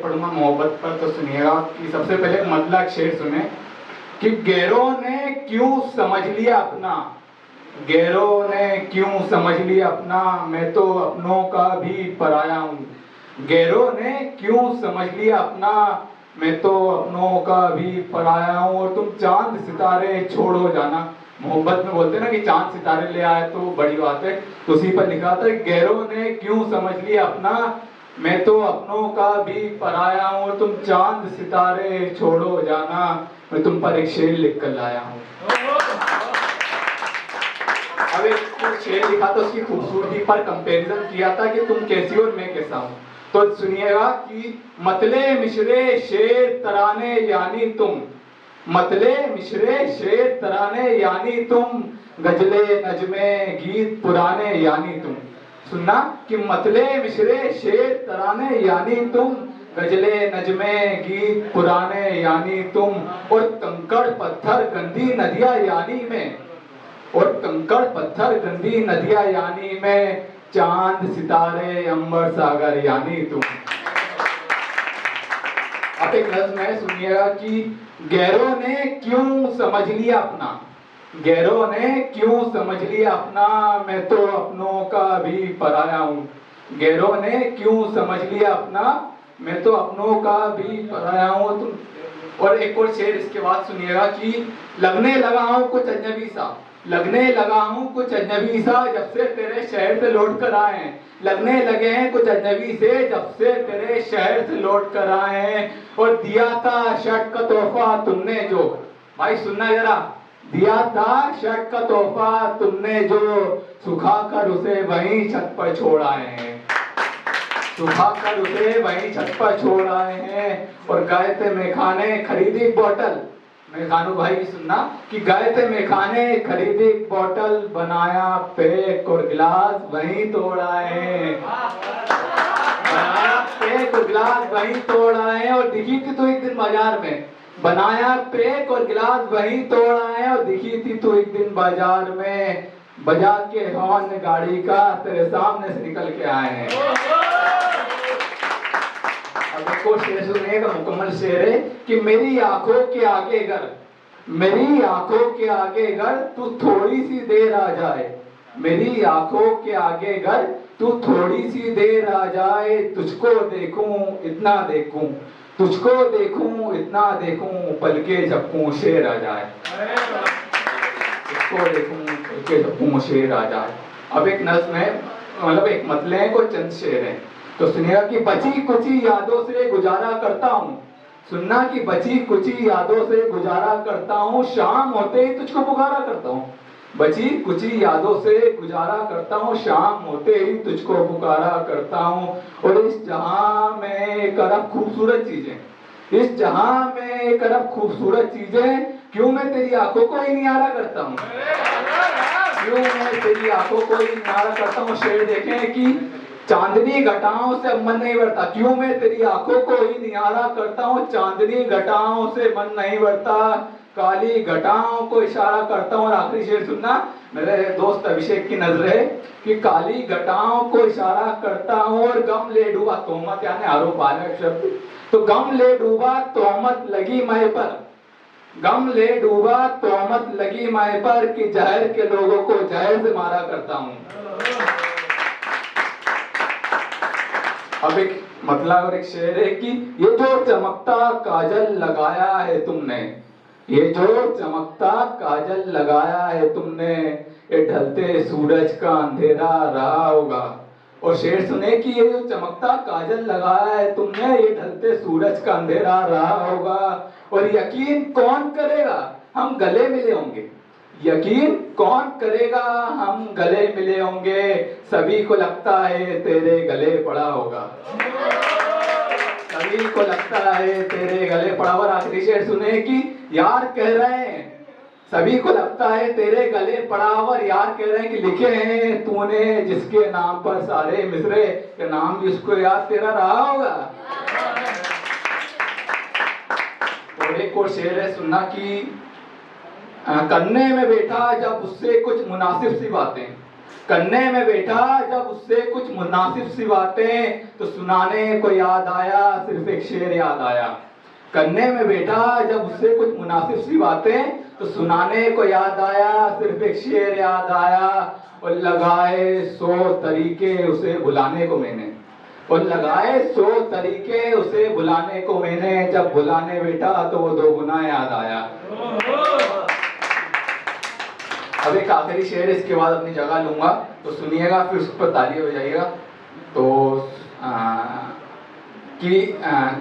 पढ़ूंगा मोहब्बत पर, तो सुनिएगा कि सबसे पहले मतलब एक शेर सुने कि गैरों ने क्यों समझ लिया अपना, गैरों ने क्यों समझ लिया अपना, मैं तो अपनों का भी पराया हूँ। गैरों ने क्यों समझ लिया अपना, मैं तो अपनों का भी पराया हूँ। और तुम चांद सितारे छोड़ो जाना, मोहब्बत में बोलते हैं ना कि चांद सितारे ले आए तो बड़ी बात है, तो उसी पर लिखा था गैरों ने क्यों समझ लिया अपना, मैं तो अपनों का भी पराया हूँ। तुम चांद सितारे छोड़ो जाना, मैं तुम पर एक शेर लिख कर लाया हूँ। अब एक शेर लिखा तो उसकी खूबसूरती पर कंपैरिजन किया था कि तुम कैसी और मैं कैसा हूँ। तो सुनिएगा कि मतले मिशरे शेर तराने यानी तुम, मतले मिशरे शेर तराने यानी तुम, गजले नजमे गीत पुराने यानी तुम। सुनना कि मतले मिशरे शेर तराने यानी तुम, गजले नजमे गीत पुराने यानी तुम। और कंकड़ पत्थर गंदी नदियां यानी मैं, और कंकड़ पत्थर गंदी नदियां यानी मैं, चांद सितारे अंबर सागर यानी तुम। अब एक नज़्म है, सुनिएगा कि गैरों ने क्यों समझ लिया अपना, गैरों ने क्यों समझ लिया अपना, मैं तो अपनों का भी पराया हूँ। गैरों ने क्यों समझ लिया अपना, मैं तो अपनों का भी पराया हूँ। तुम और एक और शेर इसके बाद सुनिएगा कि लगने लगा हूँ कुछ अजनबी सा, लगने लगा हूँ कुछ अजनबी सा, जब से तेरे शहर से लौट कर आए हैं। लगने लगे हैं कुछ अजनबी से, जब से तेरे शहर से लौट कर आए हैं। और दिया था शर्ट का तोहफा तुमने जो, भाई सुनना जरा, दिया था शर्ट का तोहफा तुमने जो, सुखा कर उसे वहीं छत पर छोड़ आए हैं, सुखा कर उसे वहीं छत पर छोड़ आए हैं। और गए थे मैखाने खरीदी बोतल, मेखानू भाई की सुनना कि गए थे मैखाने खरीदी बोतल, बनाया पैक और गिलास वहीं तोड़ आए हैं, बनाया पैक और गिलास वहीं तोड़ आए हैं। और दिखी थी तो एक दिन बाजार में, बनाया पैक और गिलास वहीं तोड़ आए हैं। और दिखी थी तो एक दिन बाजार में, बजा के हॉर्न गाड़ी का तेरे सामने से निकल के आए हैं। अब देखो शेर सुनिएगा, मुकम्मल शेर है कि मेरी आंखों के आगे अगर, मेरी आंखों के आगे अगर तू थोड़ी सी देर आ जाए, मेरी आंखों के आगे अगर तू थोड़ी सी देर आ जाए, तुझको देखूं इतना देखूं, तुझको देखूं इतना देखूं, पलके झपकूं शेर आ जाए, तुझको देखूं पलके झपकूं शेर आ जाए। अब एक नज़्म है, मतलब एक मतले हैं को चंद शेर हैं, तो सुनिएगा कि बची कुची यादों से गुजारा करता हूँ, सुनना कि बची कुची यादों से गुजारा करता हूँ, शाम होते ही तुझको पुकारा करता हूँ। बची कुची यादों से गुजारा करता हूँ, शाम होते ही तुझको पुकारा करता हूँ। और इस जहां में एक अरब खूबसूरत चीजें, इस जहां में एक अरब खूबसूरत चीजें, क्यों मैं तेरी आंखों को ही निहारा करता हूँ, क्यों मैं तेरी आंखों को ही निहारा करता हूँ। शेर देखें कि चांदनी घटाओं से मन नहीं भरता, क्यों मैं तेरी आंखों को ही निहारा करता हूँ, चांदनी घटाओं से मन नहीं भरता, काली घटाओं को इशारा करता हूँ। और आखिरी शेर सुनना, मेरे दोस्त अभिषेक की नजर है कि काली घटाओं को इशारा करता हूँ, और गम ले डूबा, तोहमत यानी आरोप आ रहा है शब्द, तो गम ले डूबा तोहमत लगी मैं पर, गम ले डूबा तोहमत लगी मैं पर, कि जहर के लोगों को जहर से मारा करता हूँ। अब एक मतलब और एक शेर है कि ये जो चमकता काजल लगाया है तुमने, ये जो चमकता काजल लगाया है तुमने, ये ढलते सूरज का अंधेरा रहा होगा। और शेर सुने कि ये जो चमकता काजल लगाया है तुमने, ये ढलते सूरज का अंधेरा रहा होगा। और यकीन कौन करेगा हम गले मिले होंगे, यकीन कौन करेगा हम गले मिले होंगे, सभी को लगता है तेरे गले पड़ा होगा, सभी को लगता है तेरे गले पड़ा। और आखिरी शेर सुने कि यार कह रहे हैं, सभी को लगता है तेरे गले पड़ा, और यार कह रहे हैं कि लिखे हैं तूने जिसके नाम पर सारे मिसरे, के नाम भी उसको याद तेरा रहा होगा। और एक और शेर है, सुनना कि कन्ने में बैठा जब उससे कुछ मुनासिब सी बातें, करने में बैठा जब उससे कुछ मुनासिब सी बातें तो सुनाने को याद आया, सिर्फ एक शेर याद आया। करने में बैठा जब उससे कुछ मुनासिब सी बातें तो सुनाने को याद आया, सिर्फ एक शेर याद आया। और लगाए 100 तरीके उसे बुलाने को मैंने, और लगाए 100 तरीके उसे बुलाने को मैंने, जब बुलाने बैठा तो वो 2 गुना याद आया। अब एक आखिरी शेर इसके बाद अपनी जगह लूंगा, तो सुनिएगा, फिर उस पर ताली बजाइएगा। तो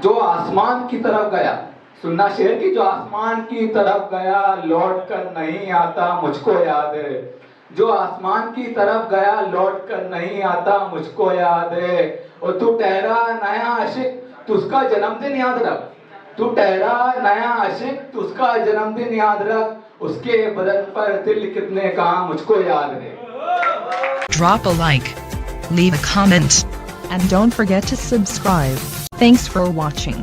जो आसमान की तरफ गया, सुनना शेर की, जो आसमान की तरफ गया लौट कर नहीं आता मुझको याद है। जो आसमान की तरफ गया लौट कर नहीं आता मुझको याद है। और तू ठहरा नया आशिक, तू उसका जन्मदिन याद रख। तू ठहरा नया आशिक, तू उसका जन्मदिन याद रख। उसके बदन पर दिल कितने कहा मुझको याद है। Drop a like, leave a comment, and don't forget to subscribe. Thanks for watching.